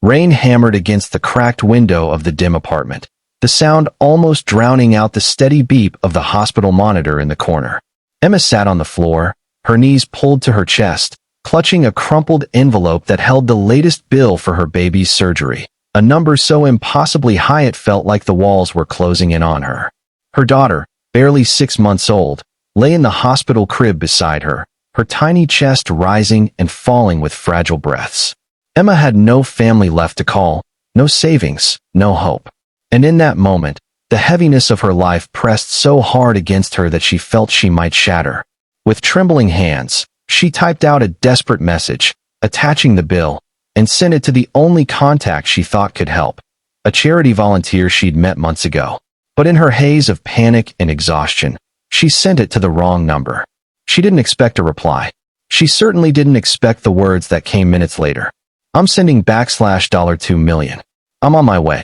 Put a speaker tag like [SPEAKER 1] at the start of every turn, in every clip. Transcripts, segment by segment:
[SPEAKER 1] Rain hammered against the cracked window of the dim apartment, the sound almost drowning out the steady beep of the hospital monitor in the corner. Emma sat on the floor, her knees pulled to her chest, clutching a crumpled envelope that held the latest bill for her baby's surgery, a number so impossibly high it felt like the walls were closing in on her. Her daughter, barely 6 months old, lay in the hospital crib beside her, her tiny chest rising and falling with fragile breaths. Emma had no family left to call, no savings, no hope. And in that moment, the heaviness of her life pressed so hard against her that she felt she might shatter. With trembling hands, she typed out a desperate message, attaching the bill, and sent it to the only contact she thought could help, a charity volunteer she'd met months ago. But in her haze of panic and exhaustion, she sent it to the wrong number. She didn't expect a reply. She certainly didn't expect the words that came minutes later. "I'm sending $2 million. I'm on my way."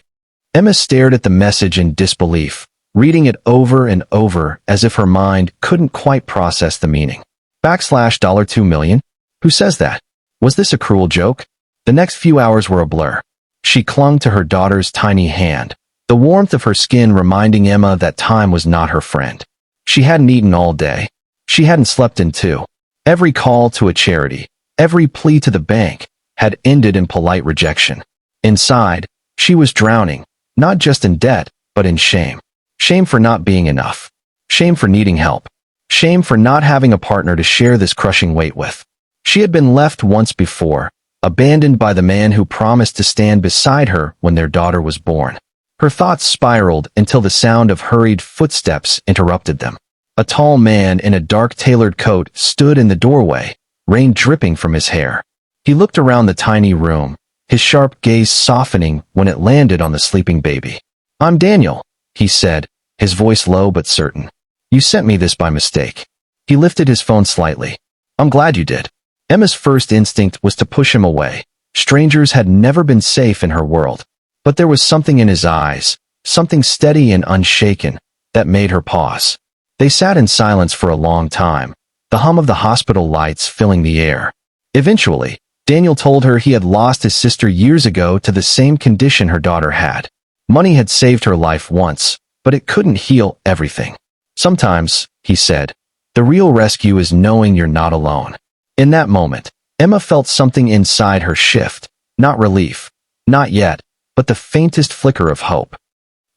[SPEAKER 1] Emma stared at the message in disbelief, reading it over and over as if her mind couldn't quite process the meaning. $2 million? Who says that? Was this a cruel joke? The next few hours were a blur. She clung to her daughter's tiny hand, the warmth of her skin reminding Emma that time was not her friend. She hadn't eaten all day. She hadn't slept in 2. Every call to a charity, every plea to the bank, had ended in polite rejection. Inside, she was drowning, not just in debt, but in shame. Shame for not being enough. Shame for needing help. Shame for not having a partner to share this crushing weight with. She had been left once before, abandoned by the man who promised to stand beside her when their daughter was born. Her thoughts spiraled until the sound of hurried footsteps interrupted them. A tall man in a dark tailored coat stood in the doorway, rain dripping from his hair. He looked around the tiny room, his sharp gaze softening when it landed on the sleeping baby. "I'm Daniel," he said, his voice low but certain. "You sent me this by mistake." He lifted his phone slightly. "I'm glad you did." Emma's first instinct was to push him away. Strangers had never been safe in her world. But there was something in his eyes, something steady and unshaken, that made her pause. They sat in silence for a long time, the hum of the hospital lights filling the air. Eventually, Daniel told her he had lost his sister years ago to the same condition her daughter had. Money had saved her life once, but it couldn't heal everything. "Sometimes," he said, "the real rescue is knowing you're not alone." In that moment, Emma felt something inside her shift, not relief, not yet, but the faintest flicker of hope.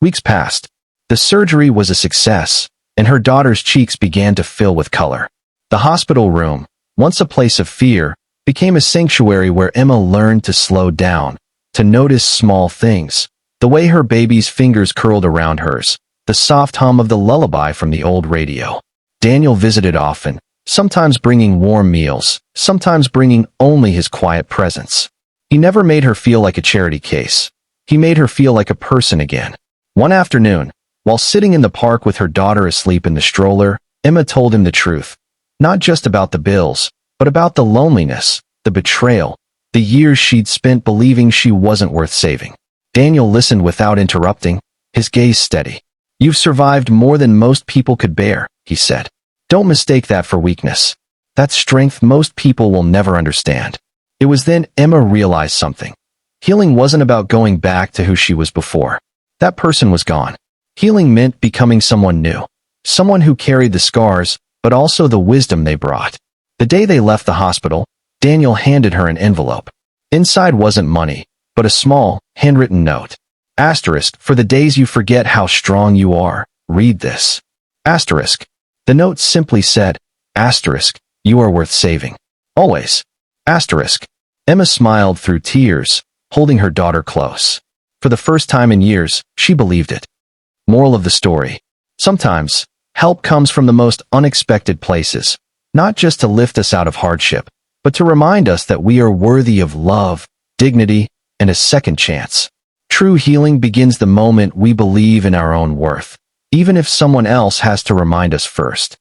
[SPEAKER 1] Weeks passed. The surgery was a success, and her daughter's cheeks began to fill with color. The hospital room, once a place of fear, became a sanctuary where Emma learned to slow down, to notice small things, the way her baby's fingers curled around hers, the soft hum of the lullaby from the old radio. Daniel visited often, sometimes bringing warm meals, sometimes bringing only his quiet presence. He never made her feel like a charity case. He made her feel like a person again. One afternoon, while sitting in the park with her daughter asleep in the stroller, Emma told him the truth, not just about the bills, but about the loneliness, the betrayal, the years she'd spent believing she wasn't worth saving. Daniel listened without interrupting, his gaze steady. "You've survived more than most people could bear," he said. "Don't mistake that for weakness. That's strength most people will never understand." It was then Emma realized something. Healing wasn't about going back to who she was before. That person was gone. Healing meant becoming someone new, someone who carried the scars, but also the wisdom they brought. The day they left the hospital, Daniel handed her an envelope. Inside wasn't money, but a small, handwritten note. Asterisk, "For the days you forget how strong you are, read this." Asterisk. The note simply said, asterisk, "You are worth saving. Always." Asterisk. Emma smiled through tears, holding her daughter close. For the first time in years, she believed it. Moral of the story. Sometimes, help comes from the most unexpected places, not just to lift us out of hardship, but to remind us that we are worthy of love, dignity, and a second chance. True healing begins the moment we believe in our own worth, even if someone else has to remind us first.